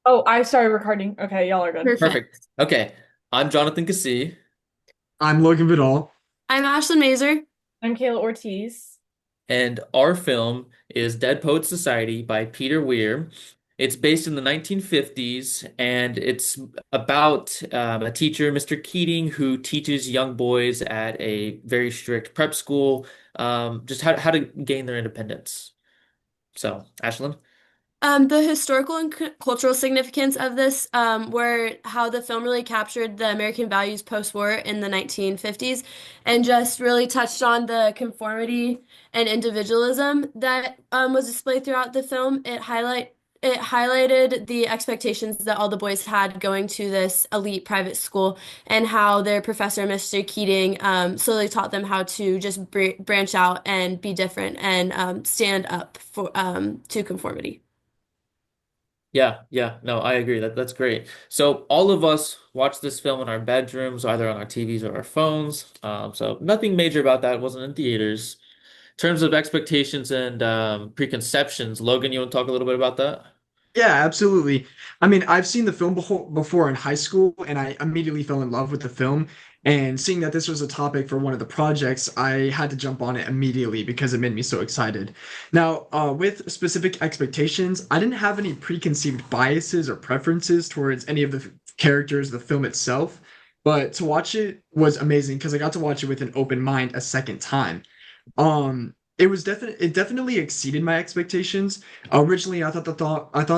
Oh, I started recording. Okay, y'all are good. Perfect. Perfect. Okay. I'm Jonathan Cassie, I'm Logan Vidal. I'm Ashlyn Mazer. I'm Kayla Ortiz. and our film is Dead Poets Society by Peter Weir. It's based in the 1950s, and it's about a teacher, Mr. Keating, who teaches young boys at a very strict prep school just how to gain their independence. So, Ashlyn? The historical and cultural significance of this were how the film really captured the American values post-war in the 1950s and just really touched on the conformity and individualism that was displayed throughout the film. It highlighted the expectations that all the boys had going to this elite private school and how their professor, Mr. Keating, slowly taught them how to just branch out and be different and stand up for to conformity. Yeah, no, I agree. That's great. So all of us watch this film in our bedrooms, either on our TVs or our phones. So nothing major about that. It wasn't in theaters. In terms of expectations and preconceptions, Logan, you want to talk a little bit about that? Yeah, absolutely. I mean, I've seen the film before in high school, and I immediately fell in love with the film. And seeing that this was a topic for one of the projects, I had to jump on it immediately because it made me so excited. Now, with specific expectations, I didn't have any preconceived biases or preferences towards any of the characters, the film itself. But to watch it was amazing because I got to watch it with an open mind a second time. It definitely exceeded my expectations. Originally, I thought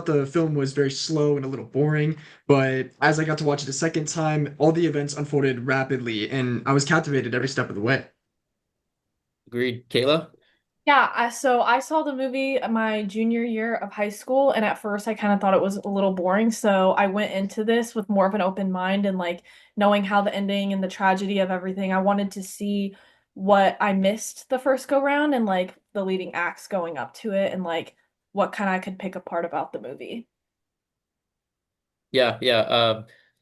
the film was very slow and a little boring, but as I got to watch it a second time, all the events unfolded rapidly, and I was captivated every step of the way. Agreed. Kayla? Yeah, so I saw the movie my junior year of high school, and at first I kind of thought it was a little boring. So I went into this with more of an open mind and like knowing how the ending and the tragedy of everything. I wanted to see what I missed the first go round and like the leading acts going up to it and like what kind of I could pick apart about the movie. Yeah,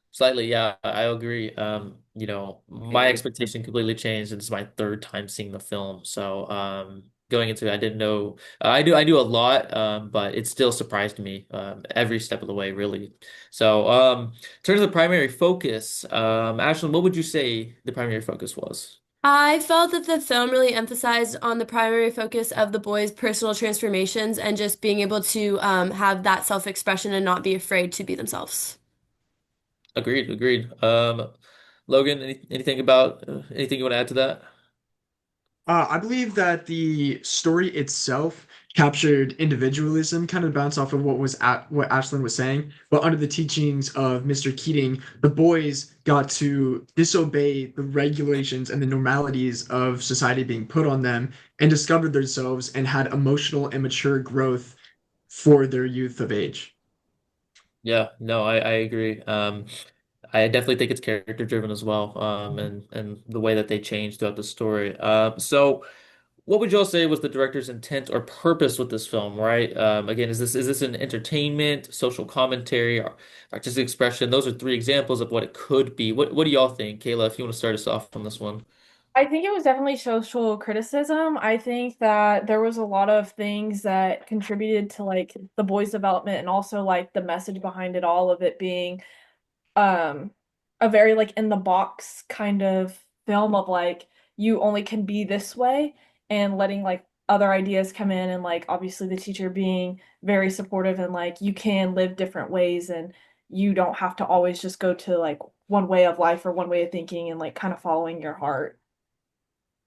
slightly, yeah, I agree. My expectation completely changed. It's my third time seeing the film. So, going into it, I didn't know I do a lot, but it still surprised me every step of the way, really. So, in terms of the primary focus, Ashlyn, what would you say the primary focus was? I felt that the film really emphasized on the primary focus of the boys' personal transformations and just being able to have that self-expression and not be afraid to be themselves. Agreed. Logan, anything about anything you want to add to that? I believe that the story itself captured individualism, kind of bounced off of what Ashlyn was saying. But under the teachings of Mr. Keating, the boys got to disobey the regulations and the normalities of society being put on them and discovered themselves and had emotional and mature growth for their youth of age. Yeah, no, I agree. I definitely think it's character driven as well, and the way that they change throughout the story. So what would y'all say was the director's intent or purpose with this film, right? Again, is this an entertainment, social commentary, or artistic expression? Those are three examples of what it could be. What do y'all think, Kayla, if you want to start us off on this one? I think it was definitely social criticism. I think that there was a lot of things that contributed to like the boys' development and also like the message behind it all of it being um a very like in the box kind of film of like you only can be this way and letting like other ideas come in and like obviously the teacher being very supportive and like you can live different ways and you don't have to always just go to like one way of life or one way of thinking and like kind of following your heart.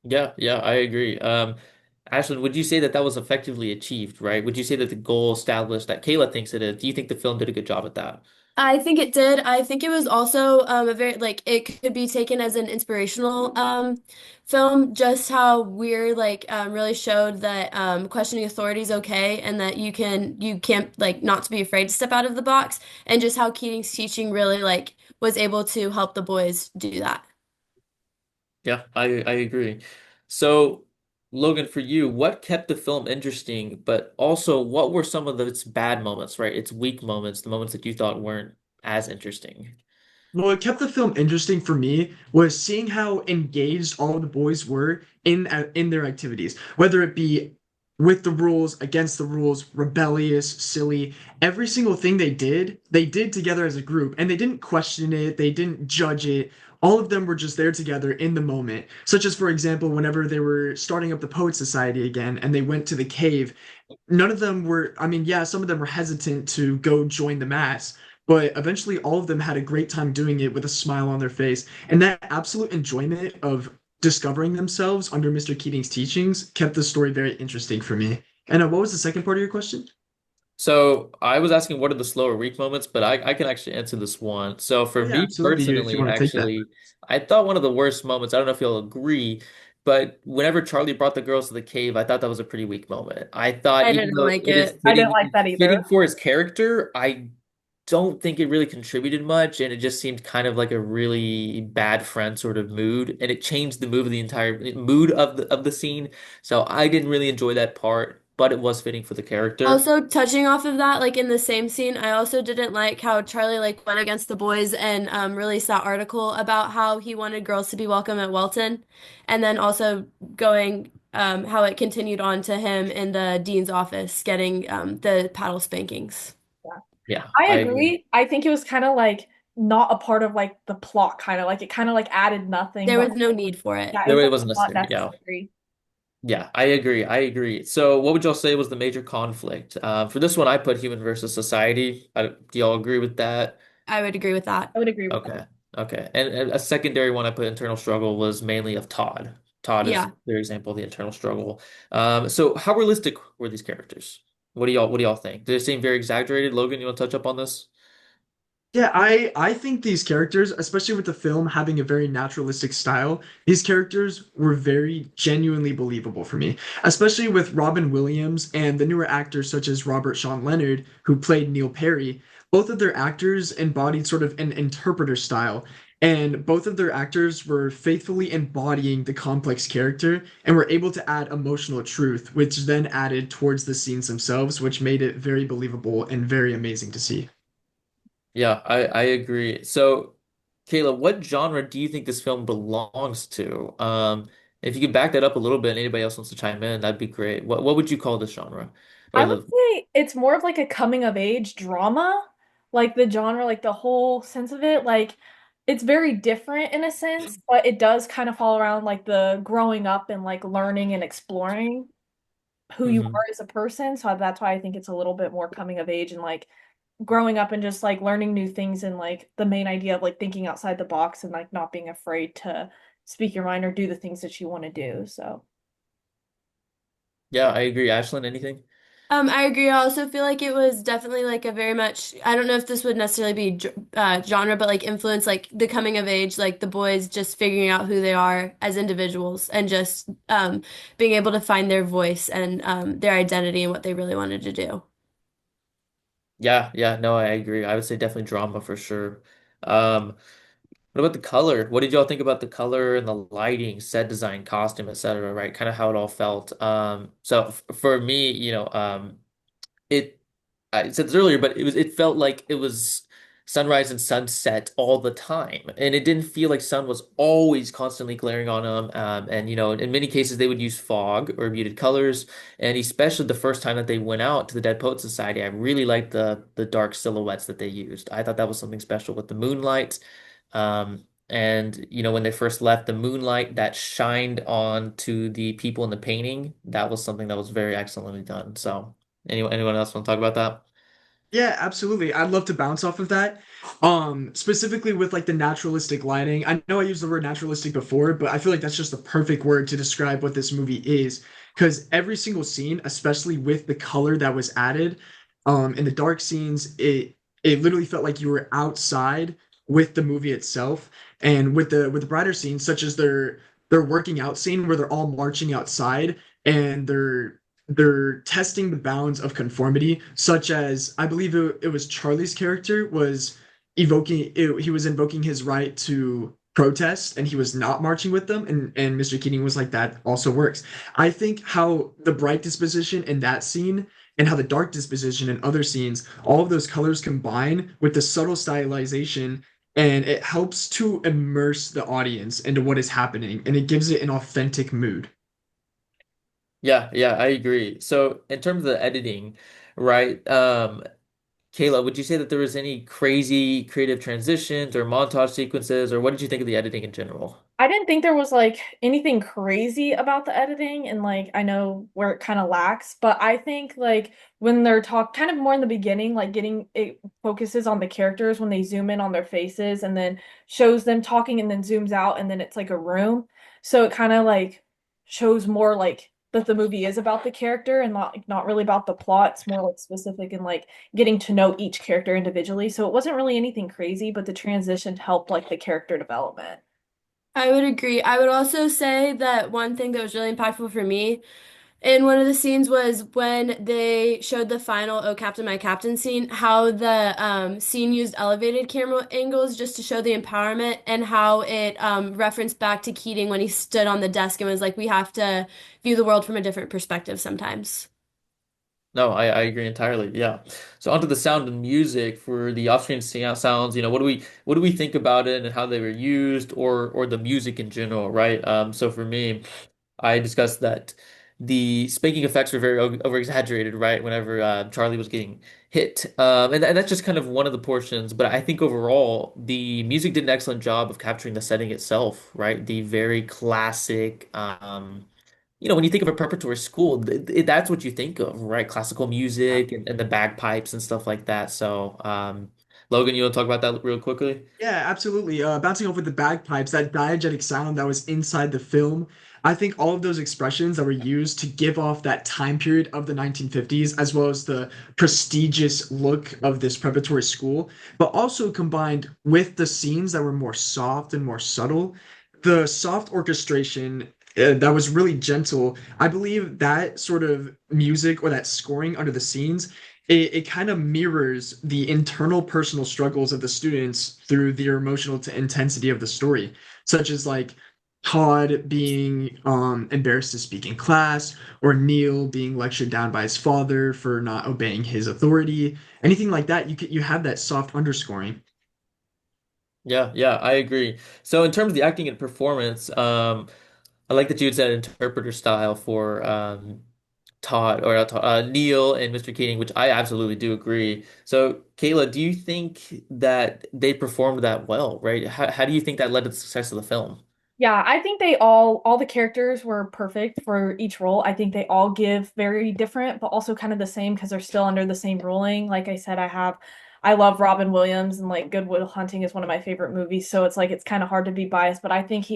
Yeah, I agree. Ashlyn, would you say that that was effectively achieved, right? Would you say that the goal established that Kayla thinks it is? Do you think the film did a good job at that? I think it did. I think it was also a very like it could be taken as an inspirational film, just how we're like really showed that questioning authority is okay and that you can't like not to be afraid to step out of the box and just how Keating's teaching really like was able to help the boys do that. Yeah, I agree. So, Logan, for you, what kept the film interesting, but also what were some of its bad moments, right? Its weak moments, the moments that you thought weren't as interesting. What kept the film interesting for me was seeing how engaged all of the boys were in their activities, whether it be with the rules, against the rules, rebellious, silly. Every single thing they did together as a group, and they didn't question it, they didn't judge it. All of them were just there together in the moment. Such as, for example, whenever they were starting up the Poet Society again and they went to the cave, none of them were, I mean, yeah, some of them were hesitant to go join the mass, but eventually all of them had a great time doing it with a smile on their face. And that absolute enjoyment of discovering themselves under Mr. Keating's teachings kept the story very interesting for me. And what was the second part of your question? So I was asking what are the slower weak moments, but I can actually answer this one. So Oh for yeah, me absolutely. If you personally, want to take that. actually, I thought one of the worst moments, I don't know if you'll agree, but whenever Charlie brought the girls to the cave, I thought that was a pretty weak moment. I thought I even didn't though like it is it. I didn't like that fitting either. for his character, I don't think it really contributed much, and it just seemed kind of like a really bad friend sort of mood, and it changed the mood of the entire mood of the scene. So I didn't really enjoy that part, but it was fitting for the character. Also, touching off of that, like in the same scene, I also didn't like how Charlie like went against the boys and released that article about how he wanted girls to be welcome at Welton, and then also going how it continued on to him in the dean's office getting the paddle spankings. Yeah. Yeah, I I agree. agree. I think it was kind of like not a part of like the plot, kind of like it kind of like added nothing, There but was no need for it. yeah, There it really was wasn't not necessary. Yeah. necessary. Yeah, I agree. I agree. So, what would y'all say was the major conflict? For this one, I put human versus society. Do y'all agree with that? I would agree with that. I would agree with that. Okay. Okay. And a secondary one I put internal struggle was mainly of Todd. Todd is Yeah. their example of the internal struggle. So, how realistic were these characters? What do y'all think? Did it seem very exaggerated? Logan, you want to touch up on this? Yeah, I think these characters, especially with the film having a very naturalistic style, these characters were very genuinely believable for me, especially with Robin Williams and the newer actors such as Robert Sean Leonard, who played Neil Perry. Both of their actors embodied sort of an interpreter style, and both of their actors were faithfully embodying the complex character and were able to add emotional truth, which then added towards the scenes themselves, which made it very believable and very amazing to see. Yeah, I agree. So, Kayla, what genre do you think this film belongs to? If you could back that up a little bit, and anybody else wants to chime in, that'd be great. What would you call this genre? Or I would the say it's more of like a coming of age drama, like the genre, like the whole sense of it. Like it's very different in a sense, but it does kind of fall around like the growing up and like learning and exploring who you Mhm. are as a person. So that's why I think it's a little bit more coming of age and like growing up and just like learning new things and like the main idea of like thinking outside the box and like not being afraid to speak your mind or do the things that you want to do. So Yeah, I agree. Ashlyn, anything? I agree. I also feel like it was definitely like a very much, I don't know if this would necessarily be genre, but like influence, like the coming of age, like the boys just figuring out who they are as individuals and just being able to find their voice and their identity and what they really wanted to do. Yeah, yeah, no, I agree. I would say definitely drama for sure. What about the color? What did y'all think about the color and the lighting, set design, costume, etc., right? Kind of how it all felt. So for me, it I said this earlier, but it felt like it was sunrise and sunset all the time, and it didn't feel like sun was always constantly glaring on them. And in many cases they would use fog or muted colors, and especially the first time that they went out to the Dead Poet Society, I really liked the dark silhouettes that they used. I thought that was something special with the moonlight. And when they first left, the moonlight that shined on to the people in the painting, that was something that was very excellently done. So, anyone else want to talk about that? Yeah, absolutely. I'd love to bounce off of that. Specifically with like the naturalistic lighting. I know I used the word naturalistic before, but I feel like that's just the perfect word to describe what this movie is. Because every single scene, especially with the color that was added, in the dark scenes, it literally felt like you were outside with the movie itself. And with the brighter scenes, such as their working out scene where they're all marching outside and they're testing the bounds of conformity, such as I believe it was Charlie's character was he was invoking his right to protest and he was not marching with them, and Mr. Keating was like, that also works. I think how the bright disposition in that scene and how the dark disposition in other scenes, all of those colors combine with the subtle stylization, and it helps to immerse the audience into what is happening and it gives it an authentic mood. Yeah, yeah, I agree. So in terms of the editing, right? Kayla, would you say that there was any crazy creative transitions or montage sequences, or what did you think of the editing in general? I didn't think there was like anything crazy about the editing, and like I know where it kind of lacks, but I think like when they're talk kind of more in the beginning, like getting it focuses on the characters when they zoom in on their faces and then shows them talking and then zooms out and then it's like a room. So it kind of like shows more like that the movie is about the character and not really about the plot. It's more like specific and like getting to know each character individually. So it wasn't really anything crazy, but the transition helped like the character development. I would agree. I would also say that one thing that was really impactful for me in one of the scenes was when they showed the final "Oh Captain, My Captain" scene, how the scene used elevated camera angles just to show the empowerment and how it referenced back to Keating when he stood on the desk and was like, we have to view the world from a different perspective sometimes. No, I agree entirely. Yeah. So onto the sound and music for the off-screen sounds, what do we think about it and how they were used or the music in general, right? So for me, I discussed that the spanking effects were very over exaggerated, right? Whenever Charlie was getting hit, and that's just kind of one of the portions. But I think overall, the music did an excellent job of capturing the setting itself, right? The very classic, when you think of a preparatory school, that's what you think of, right? Classical music and the bagpipes and stuff like that. So, Logan, you want to talk about that real quickly? Yeah, absolutely. Bouncing off with the bagpipes, that diegetic sound that was inside the film. I think all of those expressions that were used to give off that time period of the 1950s, as well as the prestigious look of this preparatory school, but also combined with the scenes that were more soft and more subtle, the soft orchestration. That was really gentle. I believe that sort of music or that scoring under the scenes it kind of mirrors the internal personal struggles of the students through the emotional intensity of the story, such as like Todd being embarrassed to speak in class, or Neil being lectured down by his father for not obeying his authority. Anything like that, you have that soft underscoring. Yeah, yeah, I agree. So in terms of the acting and performance, I like that you had said interpreter style for Todd or Neil and Mr. Keating, which I absolutely do agree. So, Kayla, do you think that they performed that well, right? How do you think that led to the success of the film? Yeah, I think all the characters were perfect for each role. I think they all give very different, but also kind of the same because they're still under the same ruling. Like I said, I love Robin Williams and like Good Will Hunting is one of my favorite movies. So it's like it's kind of hard to be biased, but I think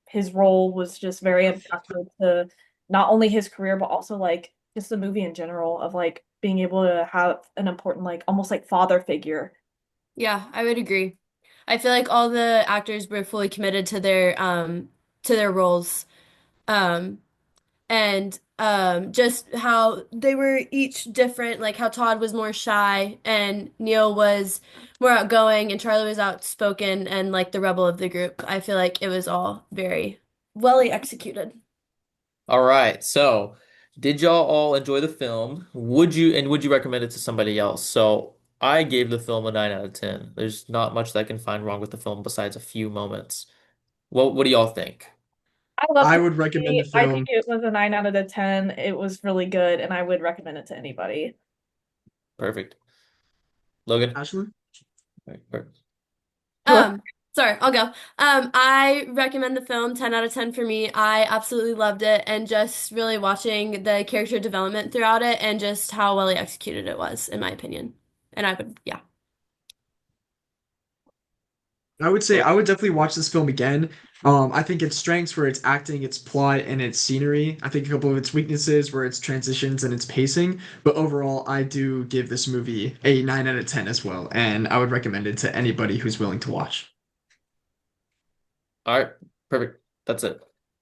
his role was just very impactful to not only his career, but also like just the movie in general of like being able to have an important like almost like father figure. Yeah, I would agree. I feel like all the actors were fully committed to their roles. Um and just how they were each different, like how Todd was more shy and Neil was more outgoing and Charlie was outspoken and like the rebel of the group. I feel like it was all very well executed. All right. So, did y'all all enjoy the film? Would you recommend it to somebody else? So, I gave the film a 9 out of 10. There's not much that I can find wrong with the film besides a few moments. What do y'all think? I loved I the would recommend the movie. I think film. it was a 9 out of the 10. It was really good, and I would recommend it to anybody. Perfect. Logan? Ashley? All right, perfect. Who Um, Sorry, I'll go. I recommend the film 10 out of 10 for me. I absolutely loved it and just really watching the character development throughout it and just how well executed it was, in my opinion. And I would, yeah. I would say I would definitely watch this film again. I think its strengths were its acting, its plot, and its scenery. I think a couple of its weaknesses were its transitions and its pacing. But overall, I do give this movie a 9 out of 10 as well, and I would recommend it to anybody who's willing to watch. All right, perfect. That's it.